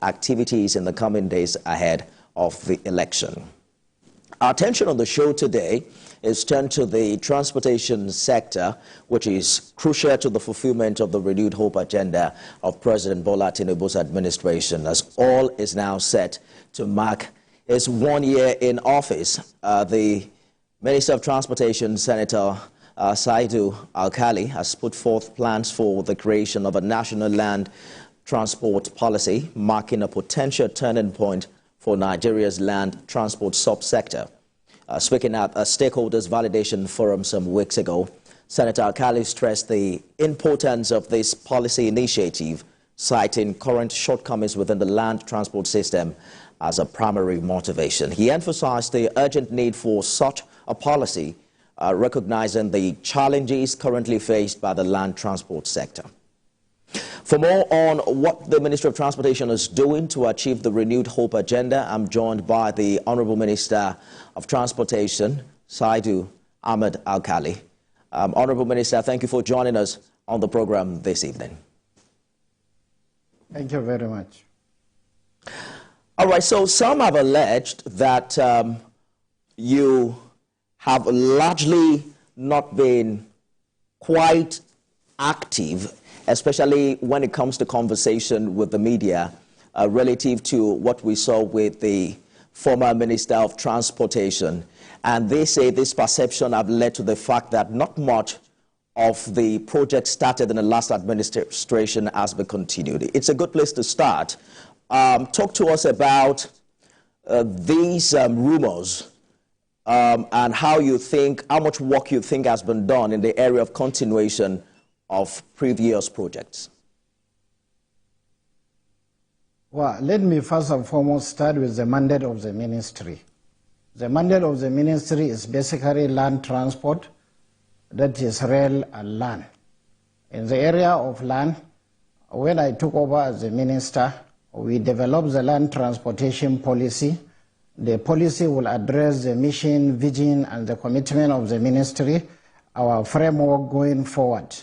activities in the coming days ahead of the election. Our attention on the show today is turned to the transportation sector, which is crucial to the fulfillment of the renewed hope agenda of President Bola Tinubu's administration, as all is now set to mark his 1 year in office. The Minister of Transportation, Senator Saidu Alkali, has put forth plans for the creation of a national land transport policy, marking a potential turning point for Nigeria's land transport subsector. Speaking at a stakeholders validation forum some weeks ago, Senator Alkali stressed the importance of this policy initiative, citing current shortcomings within the land transport system as a primary motivation. He emphasized the urgent need for such a policy, recognizing the challenges currently faced by the land transport sector. For more on what the Ministry of Transportation is doing to achieve the renewed hope agenda, I'm joined by the Honorable Minister of Transportation, Saidu Alkali. Honorable Minister, thank you for joining us on the program this evening. Thank you very much. All right, so some have alleged that you have largely not been quite active, especially when it comes to conversation with the media relative to what we saw with the former Minister of Transportation. And they say this perception have led to the fact that not much of the project started in the last administration has been continued. It's a good place to start. Talk to us about these rumors and how much work you think has been done in the area of continuation of previous projects. Well, let me first and foremost start with the mandate of the ministry. The mandate of the ministry is basically land transport, that is rail and land. In the area of land, when I took over as the minister, we developed the land transportation policy. The policy will address the mission, vision, and the commitment of the ministry, our framework going forward.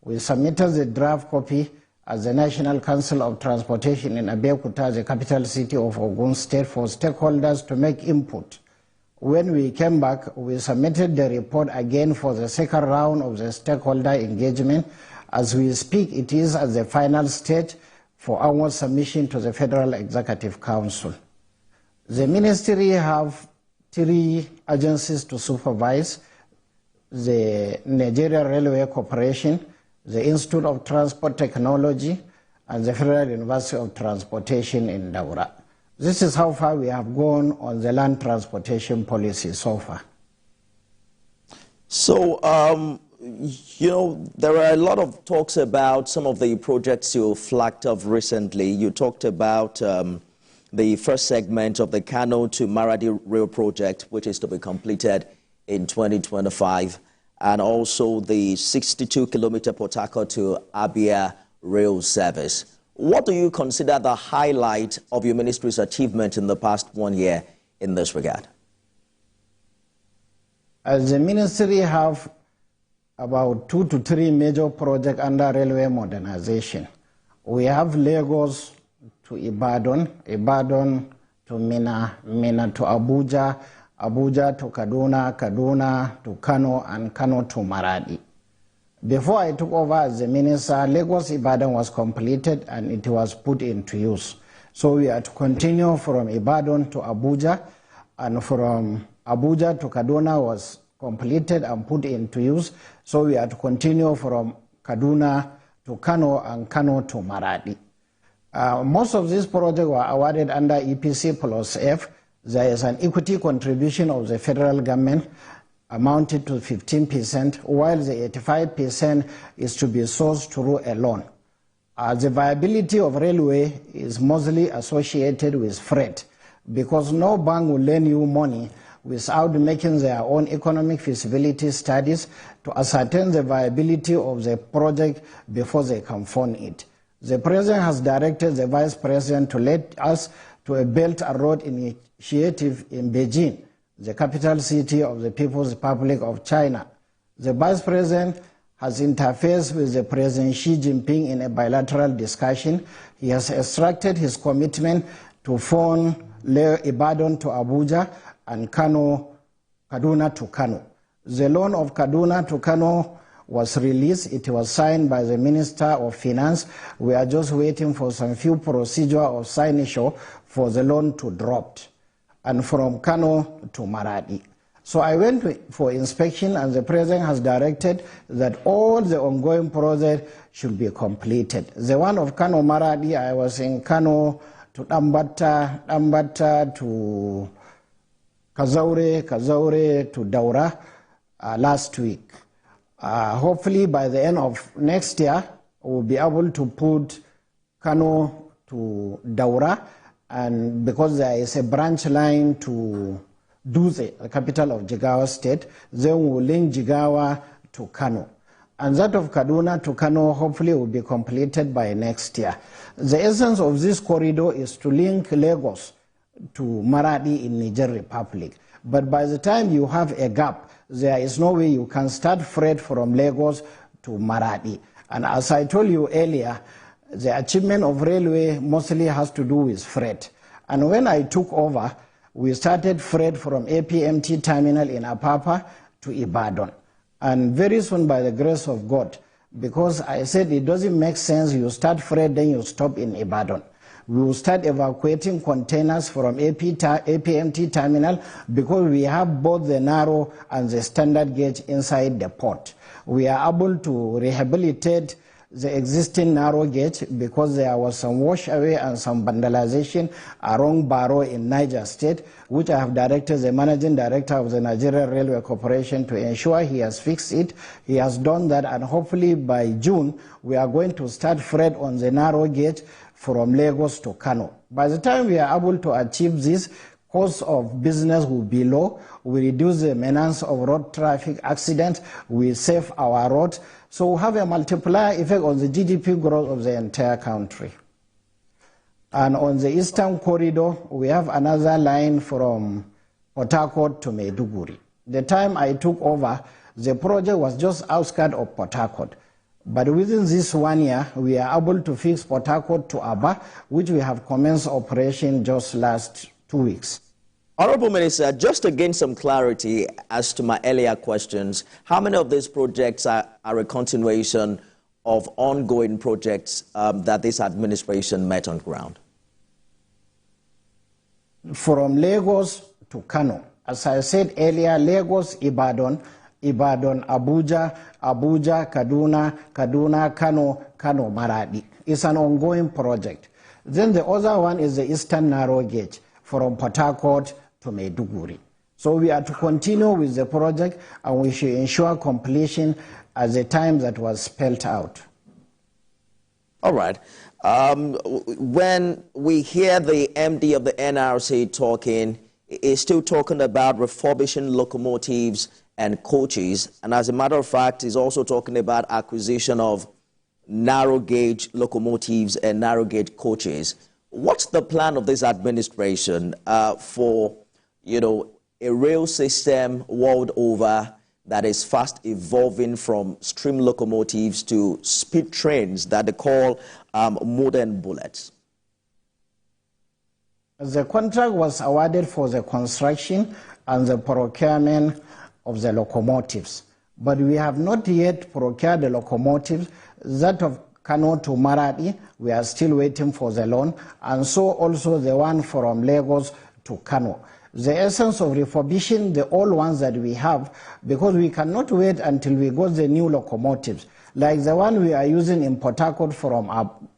We submitted the draft copy as the National Council of Transportation in Abuja, the capital city of Ogun State, for stakeholders to make input. When we came back, we submitted the report again for the second round of the stakeholder engagement. As we speak, it is at the final stage for our submission to the Federal Executive Council. The ministry have 3 agencies to supervise: the Nigeria Railway Corporation, the Institute of Transport Technology, and the Federal University of Transportation in Daura. This is how far we have gone on the land transportation policy so far. So, you know, there are a lot of talks about some of the projects you flagged up recently. You talked about the first segment of the Kano to Maradi rail project, which is to be completed in 2025. And also the 62-kilometer Port Harcourt to Abia rail service. What do you consider the highlight of your ministry's achievement in the past 1 year in this regard? As the ministry have about 2 to 3 major projects under railway modernization. We have Lagos to Ibadan, Ibadan to Mina, Mina to Abuja, Abuja to Kaduna, Kaduna to Kano, and Kano to Maradi. Before I took over as the minister, Lagos-Ibadan was completed and it was put into use. So we are to continue from Ibadan to Abuja, and from Abuja to Kaduna was completed and put into use. So we are to continue from Kaduna to Kano and Kano to Maradi. Most of these projects were awarded under EPC plus F. There is an equity contribution of the federal government amounted to 15%, while the 85% is to be sourced through a loan. The viability of railway is mostly associated with freight, because no bank will lend you money without making their own economic feasibility studies to ascertain the viability of the project before they can fund it. The President has directed the Vice President to lead us to a Belt and Road initiative in Beijing, the capital city of the People's Republic of China. The Vice President has interfaced with the President Xi Jinping in a bilateral discussion. He has extracted his commitment to phone Ibadan to Abuja and Kaduna to Kano. The loan of Kaduna to Kano was released. It was signed by the Minister of Finance. We are just waiting for some few procedure of signature for the loan to drop. And from Kano to Maradi. So I went for inspection, and the President has directed that all the ongoing projects should be completed. The one of Kano Maradi, I was in Kano to Dambata to Kazaure to Daura last week. Hopefully by the end of next year, we'll be able to put Kano to Daura, and because there is a branch line to Duze, the capital of Jigawa State, then we'll link Jigawa to Kano. And that of Kaduna to Kano hopefully will be completed by next year. The essence of this corridor is to link Lagos to Maradi in Niger Republic. But by the time you have a gap, there is no way you can start freight from Lagos to Maradi. And as I told you earlier, the achievement of railway mostly has to do with freight. And when I took over, we started freight from APMT terminal in Apapa to Ibadan. And very soon, by the grace of God, because I said it doesn't make sense you start freight, then you stop in Ibadan. We will start evacuating containers from APMT terminal because we have both the narrow and the standard gauge inside the port. We are able to rehabilitate the existing narrow gauge because there was some wash away and some vandalization around Baro in Niger State, which I have directed the managing director of the Nigerian Railway Corporation to ensure he has fixed it. He has done that, and hopefully by June, we are going to start freight on the narrow gauge from Lagos to Kano. By the time we are able to achieve this, cost of business will be low, we reduce the menace of road traffic accidents, we save our roads, so we have a multiplier effect on the GDP growth of the entire country. And on the Eastern Corridor, we have another line from Port Harcourt to Maiduguri. The time I took over, the project was just outskirts of Port Harcourt. But within this 1 year, we are able to fix Port Harcourt to Aba, which we have commenced operation just last 2 weeks. Honorable Minister, just to gain some clarity as to my earlier questions, how many of these projects are a continuation of ongoing projects that this administration met on ground? From Lagos to Kano. As I said earlier, Lagos, Ibadan, Abuja, Kaduna, Kano, Maradi. It's an ongoing project. Then the other one is the Eastern Narrow Gauge from Port Harcourt to Maiduguri. So we are to continue with the project, and we should ensure completion at the time that was spelled out. All right. When we hear the MD of the NRC talking, he's still talking about refurbishing locomotives and coaches. And as a matter of fact, he's also talking about acquisition of narrow gauge locomotives and narrow gauge coaches. What's the plan of this administration for, a rail system world over that is fast evolving from steam locomotives to speed trains that they call modern bullets? The contract was awarded for the construction and the procurement of the locomotives, but we have not yet procured the locomotives. That of Kano to Maradi, we are still waiting for the loan, and so also the one from Lagos to Kano. The essence of refurbishing the old ones that we have, because we cannot wait until we got the new locomotives. Like the one we are using in Port Harcourt from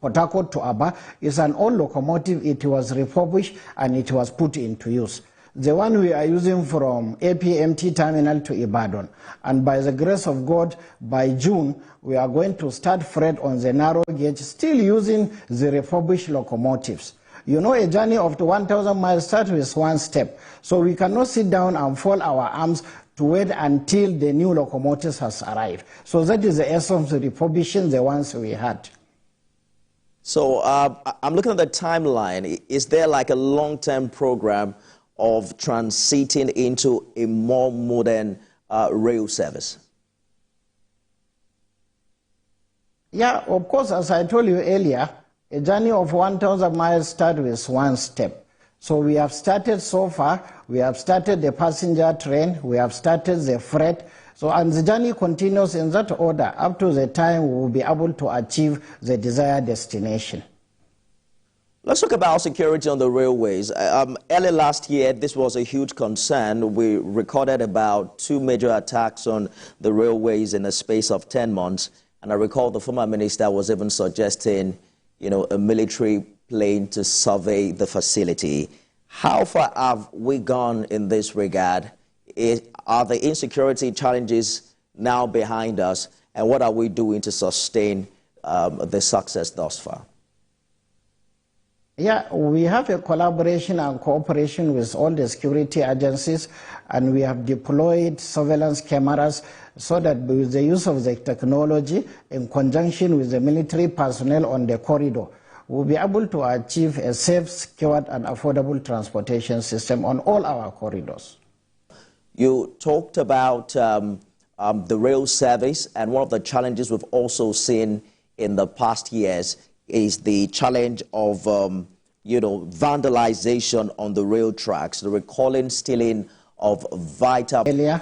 Port Harcourt to Aba is an old locomotive. It was refurbished and it was put into use. The one we are using from APMT terminal to Ibadan. And by the grace of God, by June, we are going to start freight on the narrow gauge, still using the refurbished locomotives. A journey of 1,000 miles starts with one step. So we cannot sit down and fold our arms to wait until the new locomotives has arrived. So that is the essence of refurbishing the ones we had. So I'm looking at the timeline. Is there like a long-term program of transiting into a more modern rail service? Yeah, of course, as I told you earlier, a journey of 1,000 miles starts with one step. So we have started so far, we have started the passenger train, we have started the freight, so and the journey continues in that order up to the time we will be able to achieve the desired destination. Let's talk about security on the railways. Early last year, this was a huge concern. We recorded about 2 major attacks on the railways in a space of 10 months. And I recall the former minister was even suggesting, a military plane to survey the facility. How far have we gone in this regard? Are the insecurity challenges now behind us? And what are we doing to sustain the success thus far? Yeah, we have a collaboration and cooperation with all the security agencies, and we have deployed surveillance cameras so that with the use of the technology in conjunction with the military personnel on the corridor, we'll be able to achieve a safe, secured, and affordable transportation system on all our corridors. You talked about the rail service, and one of the challenges we've also seen in the past years is the challenge of, vandalization on the rail tracks, the recalling, stealing of vital... Earlier,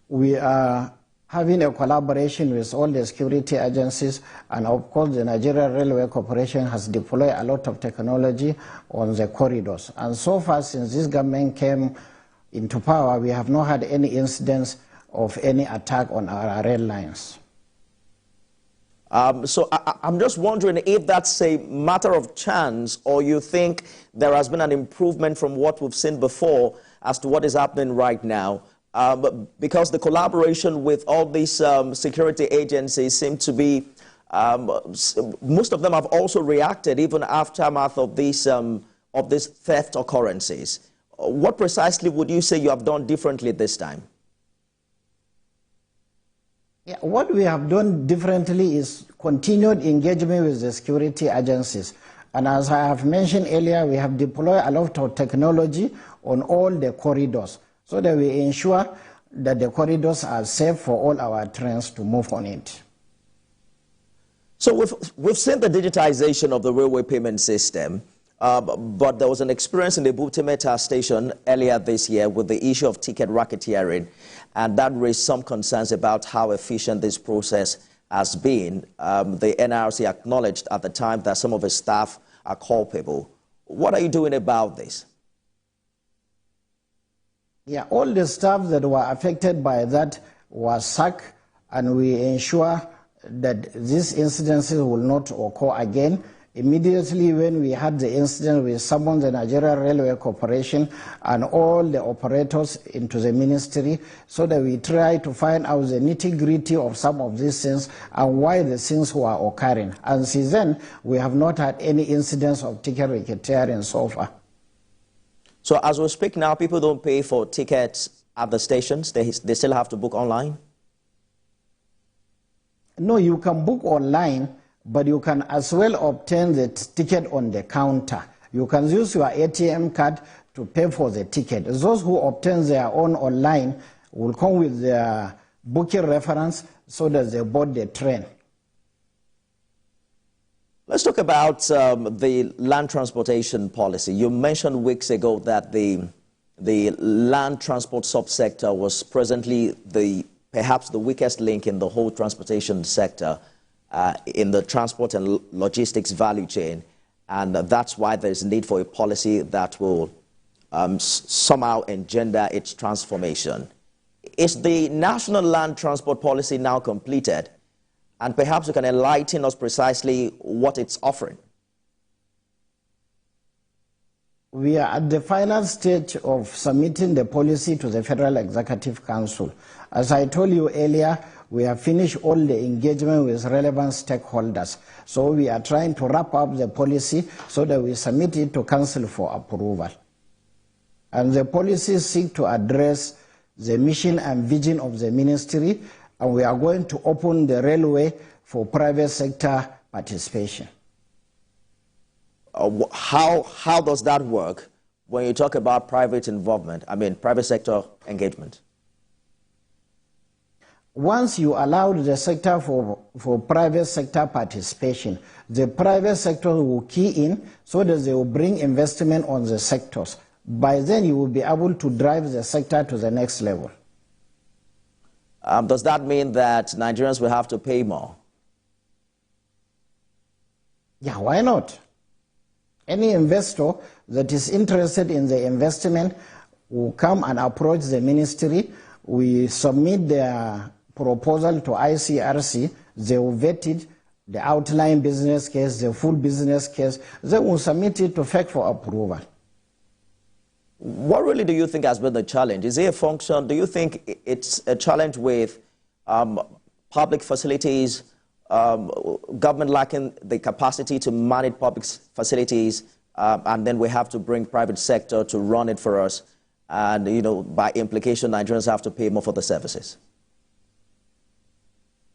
we are having a collaboration with all the security agencies, and of course the Nigerian Railway Corporation has deployed a lot of technology on the corridors. And so far, since this government came into power, we have not had any incidents of any attack on our rail lines. So I'm just wondering if that's a matter of chance, or you think there has been an improvement from what we've seen before as to what is happening right now. Because the collaboration with all these security agencies seem to be, most of them have also reacted even aftermath of these theft occurrences. What precisely would you say you have done differently this time? Yeah, what we have done differently is continued engagement with the security agencies. And as I have mentioned earlier, we have deployed a lot of technology on all the corridors so that we ensure that the corridors are safe for all our trains to move on it. So we've seen the digitization of the railway payment system, but there was an experience in the Butemeta station earlier this year with the issue of ticket racketeering, and that raised some concerns about how efficient this process has been. The NRC acknowledged at the time that some of its staff are culpable. What are you doing about this? Yeah, all the staff that were affected by that were sacked, and we ensure that these incidences will not occur again. Immediately when we had the incident, we summoned the Nigerian Railway Corporation and all the operators into the ministry so that we try to find out the nitty-gritty of some of these things and why the things were occurring. And since then, we have not had any incidents of ticket racketeering so far. So as we speak now, people don't pay for tickets at the stations? They still have to book online? No, you can book online, but you can as well obtain the ticket on the counter. You can use your ATM card to pay for the ticket. Those who obtain their own online will come with their booking reference so that they board the train. Let's talk about the land transportation policy. You mentioned weeks ago that the land transport subsector was presently perhaps the weakest link in the whole transportation sector, in the transport and logistics value chain, and that's why there's need for a policy that will somehow engender its transformation. Is the national land transport policy now completed? And perhaps you can enlighten us precisely what it's offering. We are at the final stage of submitting the policy to the Federal Executive Council. As I told you earlier, we have finished all the engagement with relevant stakeholders. So we are trying to wrap up the policy so that we submit it to Council for approval. And the policies seek to address the mission and vision of the ministry, and we are going to open the railway for private sector participation. How does that work when you talk about private involvement, private sector engagement? Once you allow the sector for private sector participation, the private sector will key in so that they will bring investment on the sectors. By then, you will be able to drive the sector to the next level. Does that mean that Nigerians will have to pay more? Yeah, why not? Any investor that is interested in the investment will come and approach the ministry. We submit their proposal to ICRC. They will vet it, the outline business case, the full business case. They will submit it to FEC for approval. What really do you think has been the challenge? Is it a function, do you think it's a challenge with public facilities, government lacking the capacity to manage public facilities, and then we have to bring private sector to run it for us, and by implication, Nigerians have to pay more for the services?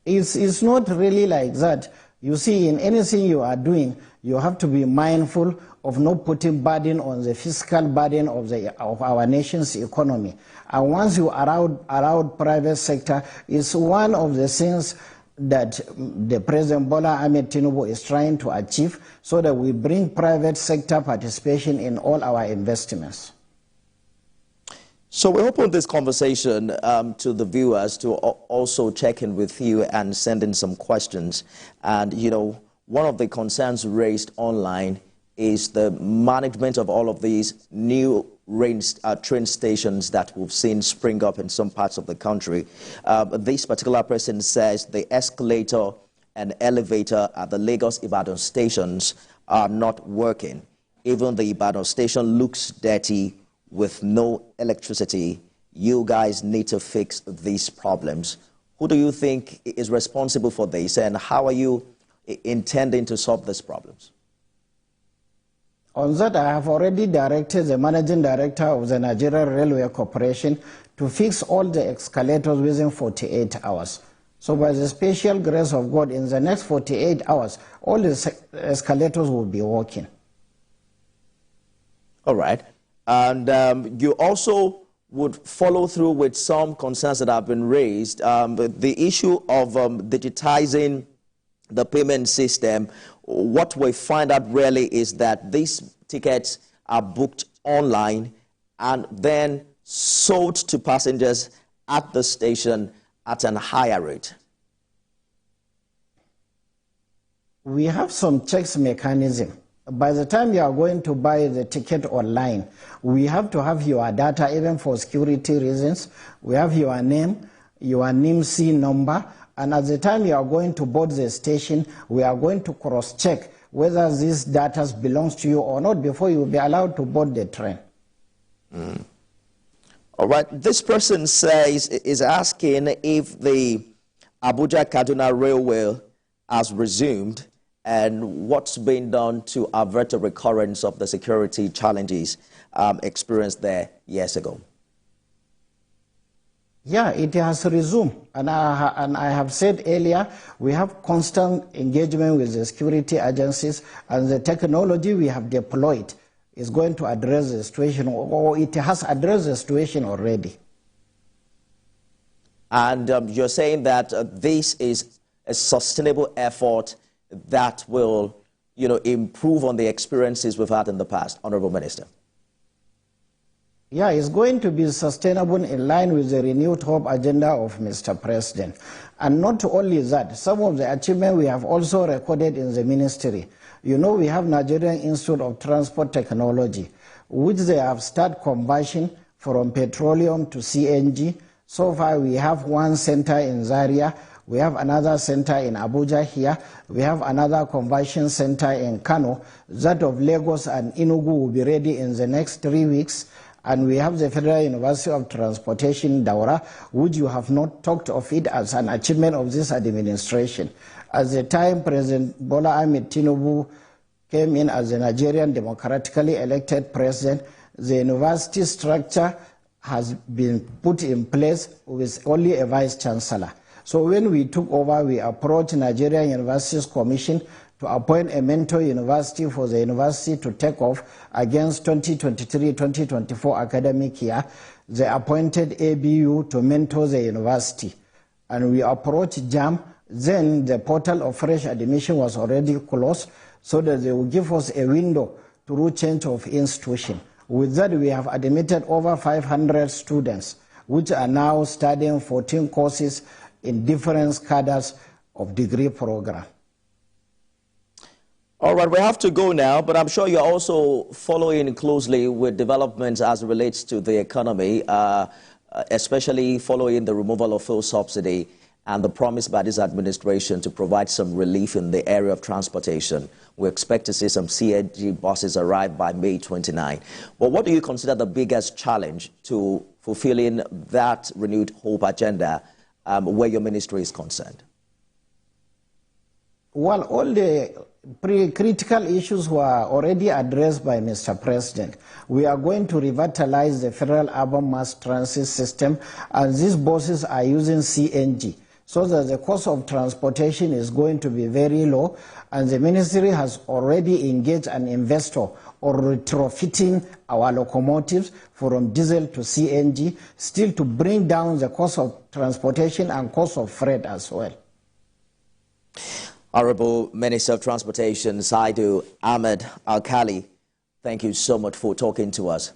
It's not really like that. You see, in anything you are doing, you have to be mindful of not putting burden on the fiscal burden of our nation's economy. And once you allow private sector, it's one of the things that the President Bola Tinubu is trying to achieve, so that we bring private sector participation in all our investments. So we open this conversation to the viewers to also check in with you and send in some questions. And, one of the concerns raised online is the management of all of these new train stations that we've seen spring up in some parts of the country. This particular person says the escalator and elevator at the Lagos-Ibadan stations are not working. Even the Ibadan station looks dirty with no electricity. You guys need to fix these problems. Who do you think is responsible for this, and how are you intending to solve these problems? On that, I have already directed the managing director of the Nigerian Railway Corporation to fix all the escalators within 48 hours. So by the special grace of God, in the next 48 hours, all the escalators will be working. All right. And you also would follow through with some concerns that have been raised. The issue of digitizing the payment system. What we find out really is that these tickets are booked online and then sold to passengers at the station at a higher rate. We have some checks mechanism. By the time you are going to buy the ticket online, we have to have your data, even for security reasons. We have your name, your NIMC number, and at the time you are going to board the station, we are going to cross-check whether this data belongs to you or not before you will be allowed to board the train. All right. This person is asking if the Abuja Kaduna Railway has resumed and what's been done to avert a recurrence of the security challenges experienced there years ago. Yeah, it has resumed. And I have said earlier, we have constant engagement with the security agencies, and the technology we have deployed is going to address the situation, or it has addressed the situation already. And you're saying that this is a sustainable effort that will, improve on the experiences we've had in the past, Honorable Minister? Yeah, it's going to be sustainable in line with the renewed hope agenda of Mr. President. And not only that, some of the achievements we have also recorded in the ministry. We have Nigerian Institute of Transport Technology, which they have started conversion from petroleum to CNG. So far, we have one center in Zaria. We have another center in Abuja here. We have another conversion center in Kano. That of Lagos and Enugu will be ready in the next 3 weeks. And we have the Federal University of Transportation, Daura, which you have not talked of it as an achievement of this administration. At the time President Bola Tinubu came in as the Nigerian democratically elected president, the university structure has been put in place with only a vice-chancellor. So when we took over, we approached Nigerian Universities Commission to appoint a mentor university for the university to take off against 2023-2024 academic year. They appointed ABU to mentor the university. and we approached JAM, then the portal of fresh admission was already closed, so that they will give us a window through change of institution. With that, we have admitted over 500 students, which are now studying 14 courses in different cadres of degree program. All right, we have to go now, but I'm sure you're also following closely with developments as it relates to the economy, especially following the removal of fuel subsidy and the promise by this administration to provide some relief in the area of transportation. We expect to see some CNG buses arrive by May 29. But what do you consider the biggest challenge to fulfilling that renewed hope agenda where your ministry is concerned? Well, all the critical issues were already addressed by Mr. President. We are going to revitalize the federal urban mass transit system, and these buses are using CNG, so that the cost of transportation is going to be very low, and the ministry has already engaged an investor on retrofitting our locomotives from diesel to CNG, still to bring down the cost of transportation and cost of freight as well. Honorable Minister of Transportation Saidu Alkali, thank you so much for talking to us.